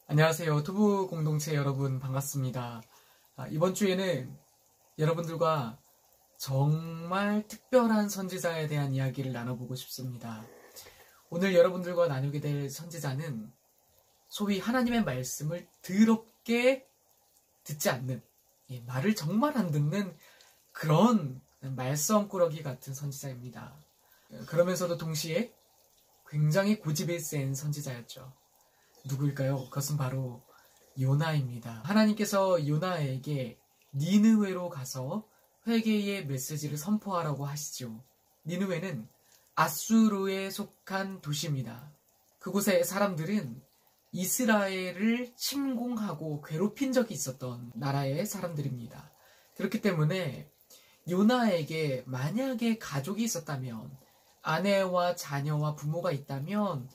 안녕하세요. 투부 공동체 여러분 반갑습니다. 이번 주에는 여러분들과 정말 특별한 선지자에 대한 이야기를 나눠보고 싶습니다. 오늘 여러분들과 나누게 될 선지자는 소위 하나님의 말씀을 더럽게 듣지 않는, 말을 정말 안 듣는 그런 말썽꾸러기 같은 선지자입니다. 그러면서도 동시에 굉장히 고집이 센 선지자였죠. 누구일까요? 그것은 바로 요나입니다. 하나님께서 요나에게 니느웨로 가서 회개의 메시지를 선포하라고 하시죠. 니느웨는 아수르에 속한 도시입니다. 그곳의 사람들은 이스라엘을 침공하고 괴롭힌 적이 있었던 나라의 사람들입니다. 그렇기 때문에 요나에게 만약에 가족이 있었다면, 아내와 자녀와 부모가 있다면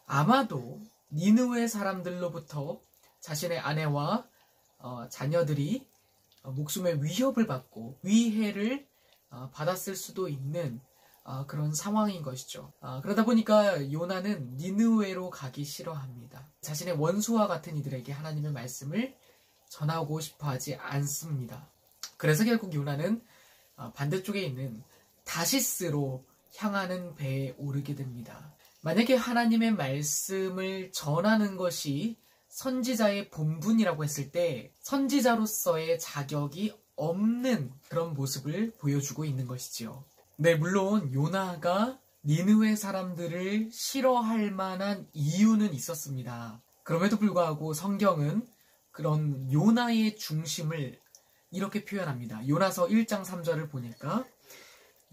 아마도 니느웨 사람들로부터 자신의 아내와 자녀들이 목숨의 위협을 받고 위해를 받았을 수도 있는 그런 상황인 것이죠. 그러다 보니까 요나는 니느웨로 가기 싫어합니다. 자신의 원수와 같은 이들에게 하나님의 말씀을 전하고 싶어 하지 않습니다. 그래서 결국 요나는 반대쪽에 있는 다시스로 향하는 배에 오르게 됩니다. 만약에 하나님의 말씀을 전하는 것이 선지자의 본분이라고 했을 때 선지자로서의 자격이 없는 그런 모습을 보여주고 있는 것이지요. 네, 물론 요나가 니느웨 사람들을 싫어할 만한 이유는 있었습니다. 그럼에도 불구하고 성경은 그런 요나의 중심을 이렇게 표현합니다. 요나서 1장 3절을 보니까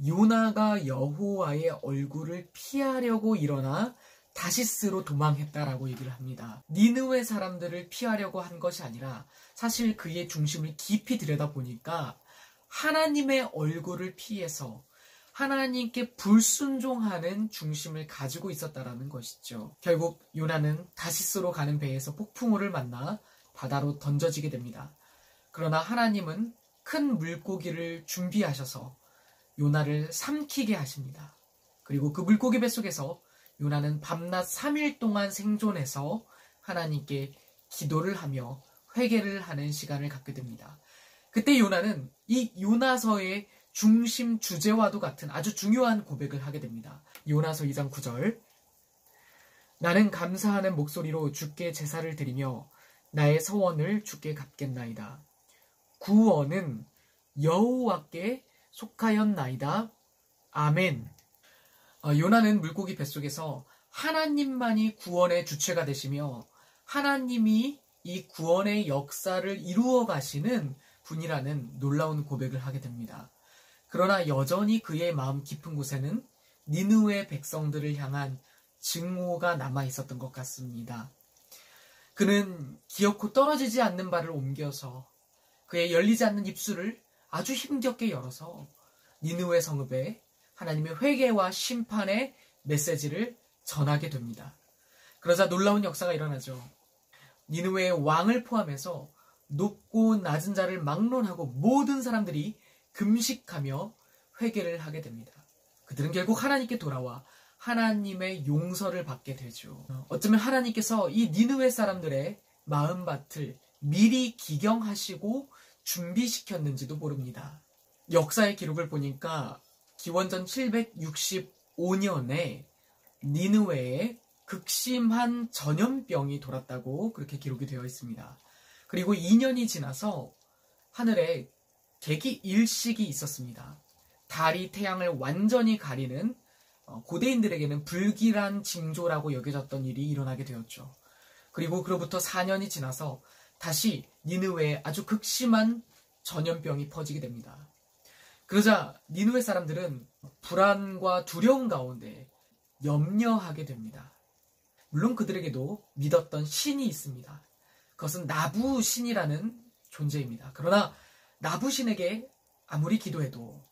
요나가 여호와의 얼굴을 피하려고 일어나 다시스로 도망했다라고 얘기를 합니다. 니느웨 사람들을 피하려고 한 것이 아니라 사실 그의 중심을 깊이 들여다보니까 하나님의 얼굴을 피해서 하나님께 불순종하는 중심을 가지고 있었다라는 것이죠. 결국 요나는 다시스로 가는 배에서 폭풍우를 만나 바다로 던져지게 됩니다. 그러나 하나님은 큰 물고기를 준비하셔서 요나를 삼키게 하십니다. 그리고 그 물고기 뱃속에서 요나는 밤낮 3일 동안 생존해서 하나님께 기도를 하며 회개를 하는 시간을 갖게 됩니다. 그때 요나는 이 요나서의 중심 주제와도 같은 아주 중요한 고백을 하게 됩니다. 요나서 2장 9절, 나는 감사하는 목소리로 주께 제사를 드리며 나의 서원을 주께 갚겠나이다. 구원은 여호와께 속하였나이다. 아멘. 요나는 물고기 뱃속에서 하나님만이 구원의 주체가 되시며 하나님이 이 구원의 역사를 이루어 가시는 분이라는 놀라운 고백을 하게 됩니다. 그러나 여전히 그의 마음 깊은 곳에는 니느웨 백성들을 향한 증오가 남아 있었던 것 같습니다. 그는 기어코 떨어지지 않는 발을 옮겨서 그의 열리지 않는 입술을 아주 힘겹게 열어서 니느웨 성읍에 하나님의 회개와 심판의 메시지를 전하게 됩니다. 그러자 놀라운 역사가 일어나죠. 니느웨의 왕을 포함해서 높고 낮은 자를 막론하고 모든 사람들이 금식하며 회개를 하게 됩니다. 그들은 결국 하나님께 돌아와 하나님의 용서를 받게 되죠. 어쩌면 하나님께서 이 니느웨 사람들의 마음밭을 미리 기경하시고 준비시켰는지도 모릅니다. 역사의 기록을 보니까 기원전 765년에 니느웨에 극심한 전염병이 돌았다고 그렇게 기록이 되어 있습니다. 그리고 2년이 지나서 하늘에 개기 일식이 있었습니다. 달이 태양을 완전히 가리는 고대인들에게는 불길한 징조라고 여겨졌던 일이 일어나게 되었죠. 그리고 그로부터 4년이 지나서 다시 니느웨에 아주 극심한 전염병이 퍼지게 됩니다. 그러자 니느웨 사람들은 불안과 두려움 가운데 염려하게 됩니다. 물론 그들에게도 믿었던 신이 있습니다. 그것은 나부 신이라는 존재입니다. 그러나 나부 신에게 아무리 기도해도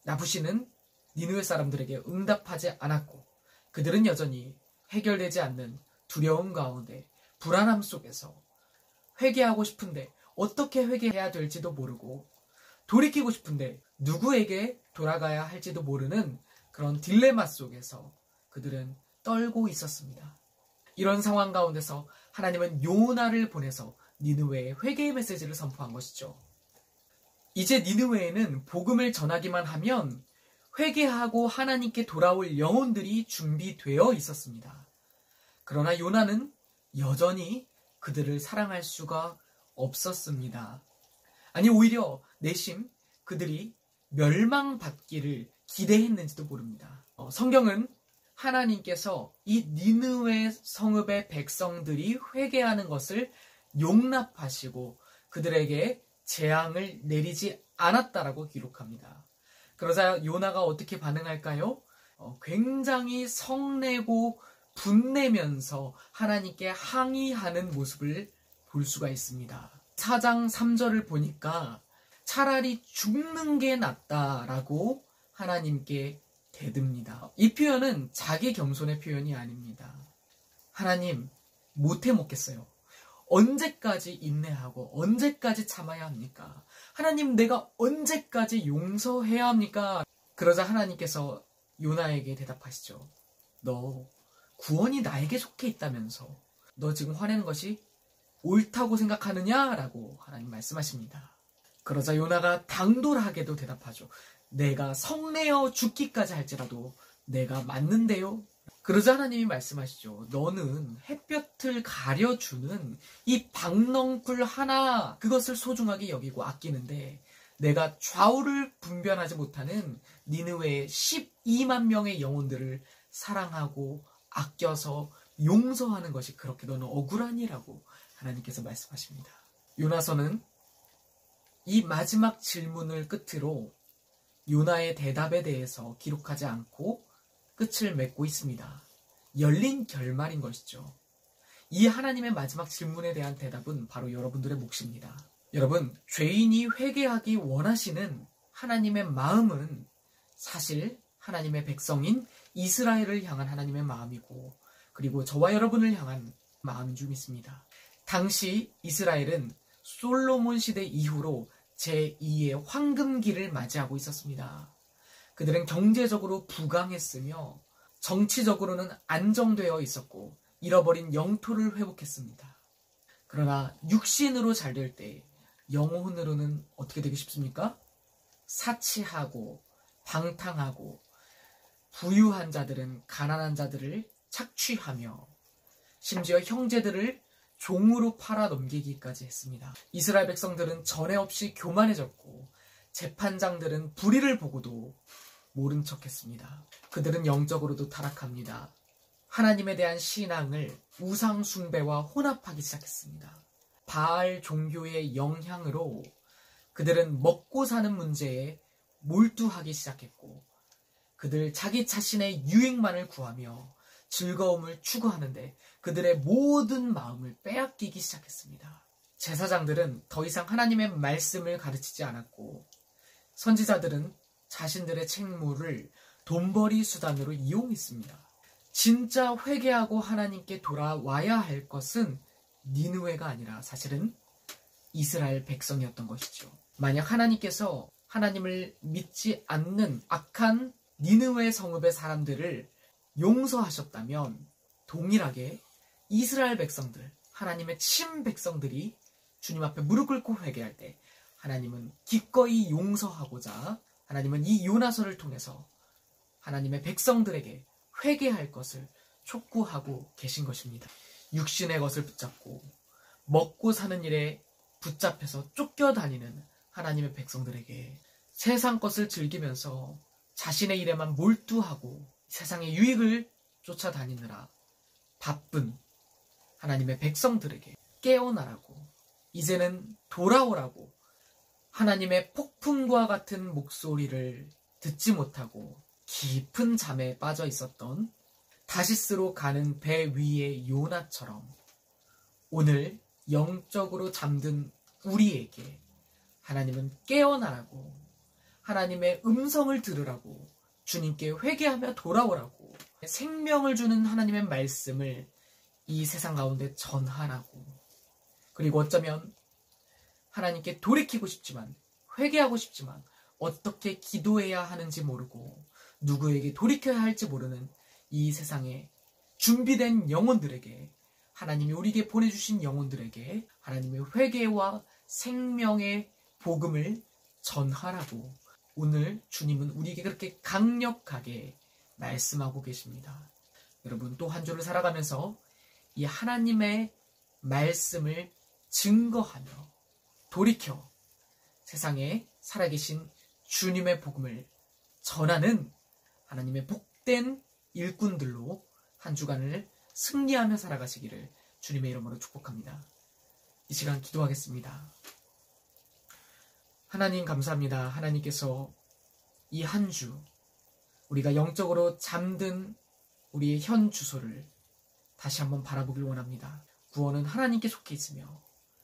나부 신은 니느웨 사람들에게 응답하지 않았고 그들은 여전히 해결되지 않는 두려움 가운데 불안함 속에서 회개하고 싶은데 어떻게 회개해야 될지도 모르고 돌이키고 싶은데 누구에게 돌아가야 할지도 모르는 그런 딜레마 속에서 그들은 떨고 있었습니다. 이런 상황 가운데서 하나님은 요나를 보내서 니느웨에 회개의 메시지를 선포한 것이죠. 이제 니느웨에는 복음을 전하기만 하면 회개하고 하나님께 돌아올 영혼들이 준비되어 있었습니다. 그러나 요나는 여전히 그들을 사랑할 수가 없었습니다. 아니, 오히려 내심 그들이 멸망받기를 기대했는지도 모릅니다. 성경은 하나님께서 이 니느웨 성읍의 백성들이 회개하는 것을 용납하시고 그들에게 재앙을 내리지 않았다라고 기록합니다. 그러자 요나가 어떻게 반응할까요? 굉장히 성내고 분내면서 하나님께 항의하는 모습을 볼 수가 있습니다. 4장 3절을 보니까 차라리 죽는 게 낫다라고 하나님께 대듭니다. 이 표현은 자기 겸손의 표현이 아닙니다. 하나님, 못해 먹겠어요. 언제까지 인내하고 언제까지 참아야 합니까? 하나님, 내가 언제까지 용서해야 합니까? 그러자 하나님께서 요나에게 대답하시죠. 너 구원이 나에게 속해 있다면서 너 지금 화내는 것이 옳다고 생각하느냐? 라고 하나님 말씀하십니다. 그러자 요나가 당돌하게도 대답하죠. 내가 성내어 죽기까지 할지라도 내가 맞는데요. 그러자 하나님이 말씀하시죠. 너는 햇볕을 가려주는 이 박넝쿨 하나, 그것을 소중하게 여기고 아끼는데 내가 좌우를 분별하지 못하는 니느웨의 12만 명의 영혼들을 사랑하고 아껴서 용서하는 것이 그렇게 너는 억울하니라고 하나님께서 말씀하십니다. 요나서는 이 마지막 질문을 끝으로 요나의 대답에 대해서 기록하지 않고 끝을 맺고 있습니다. 열린 결말인 것이죠. 이 하나님의 마지막 질문에 대한 대답은 바로 여러분들의 몫입니다. 여러분, 죄인이 회개하기 원하시는 하나님의 마음은 사실 하나님의 백성인 이스라엘을 향한 하나님의 마음이고, 그리고 저와 여러분을 향한 마음인 줄 믿습니다. 당시 이스라엘은 솔로몬 시대 이후로 제2의 황금기를 맞이하고 있었습니다. 그들은 경제적으로 부강했으며 정치적으로는 안정되어 있었고 잃어버린 영토를 회복했습니다. 그러나 육신으로 잘 될 때 영혼으로는 어떻게 되기 쉽습니까? 사치하고 방탕하고 부유한 자들은 가난한 자들을 착취하며 심지어 형제들을 종으로 팔아 넘기기까지 했습니다. 이스라엘 백성들은 전에 없이 교만해졌고 재판장들은 불의를 보고도 모른 척했습니다. 그들은 영적으로도 타락합니다. 하나님에 대한 신앙을 우상 숭배와 혼합하기 시작했습니다. 바알 종교의 영향으로 그들은 먹고 사는 문제에 몰두하기 시작했고, 그들 자기 자신의 유익만을 구하며 즐거움을 추구하는데 그들의 모든 마음을 빼앗기기 시작했습니다. 제사장들은 더 이상 하나님의 말씀을 가르치지 않았고, 선지자들은 자신들의 책무를 돈벌이 수단으로 이용했습니다. 진짜 회개하고 하나님께 돌아와야 할 것은 니느웨가 아니라 사실은 이스라엘 백성이었던 것이죠. 만약 하나님께서 하나님을 믿지 않는 악한 니느웨 성읍의 사람들을 용서하셨다면 동일하게 이스라엘 백성들, 하나님의 친 백성들이 주님 앞에 무릎 꿇고 회개할 때 하나님은 기꺼이 용서하고자 하나님은 이 요나서를 통해서 하나님의 백성들에게 회개할 것을 촉구하고 계신 것입니다. 육신의 것을 붙잡고 먹고 사는 일에 붙잡혀서 쫓겨다니는 하나님의 백성들에게 세상 것을 즐기면서 자신의 일에만 몰두하고 세상의 유익을 쫓아다니느라 바쁜 하나님의 백성들에게 깨어나라고, 이제는 돌아오라고, 하나님의 폭풍과 같은 목소리를 듣지 못하고 깊은 잠에 빠져 있었던 다시스로 가는 배 위의 요나처럼 오늘 영적으로 잠든 우리에게 하나님은 깨어나라고, 하나님의 음성을 들으라고, 주님께 회개하며 돌아오라고, 생명을 주는 하나님의 말씀을 이 세상 가운데 전하라고, 그리고 어쩌면 하나님께 돌이키고 싶지만, 회개하고 싶지만 어떻게 기도해야 하는지 모르고 누구에게 돌이켜야 할지 모르는 이 세상에 준비된 영혼들에게 하나님이 우리에게 보내주신 영혼들에게 하나님의 회개와 생명의 복음을 전하라고 오늘 주님은 우리에게 그렇게 강력하게 말씀하고 계십니다. 여러분, 또 한 주를 살아가면서 이 하나님의 말씀을 증거하며 돌이켜 세상에 살아계신 주님의 복음을 전하는 하나님의 복된 일꾼들로 한 주간을 승리하며 살아가시기를 주님의 이름으로 축복합니다. 이 시간 기도하겠습니다. 하나님 감사합니다. 하나님께서 이 한 주 우리가 영적으로 잠든 우리의 현 주소를 다시 한번 바라보길 원합니다. 구원은 하나님께 속해 있으며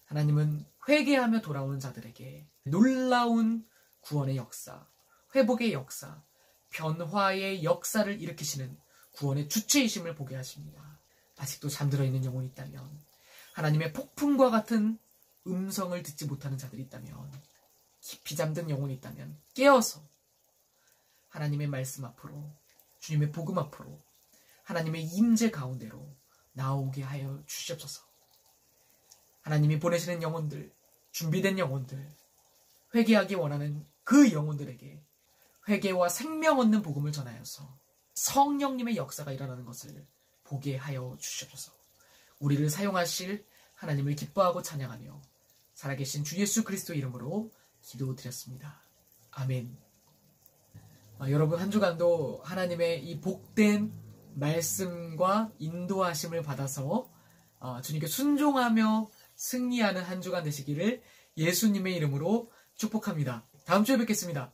하나님은 회개하며 돌아오는 자들에게 놀라운 구원의 역사, 회복의 역사, 변화의 역사를 일으키시는 구원의 주체이심을 보게 하십니다. 아직도 잠들어 있는 영혼이 있다면, 하나님의 폭풍과 같은 음성을 듣지 못하는 자들이 있다면, 깊이 잠든 영혼이 있다면 깨어서 하나님의 말씀 앞으로, 주님의 복음 앞으로, 하나님의 임재 가운데로 나오게 하여 주시옵소서. 하나님이 보내시는 영혼들, 준비된 영혼들, 회개하기 원하는 그 영혼들에게 회개와 생명 얻는 복음을 전하여서 성령님의 역사가 일어나는 것을 보게 하여 주시옵소서. 우리를 사용하실 하나님을 기뻐하고 찬양하며 살아계신 주 예수 그리스도 이름으로 기도드렸습니다. 아멘. 여러분, 한 주간도 하나님의 이 복된 말씀과 인도하심을 받아서 주님께 순종하며 승리하는 한 주간 되시기를 예수님의 이름으로 축복합니다. 다음 주에 뵙겠습니다.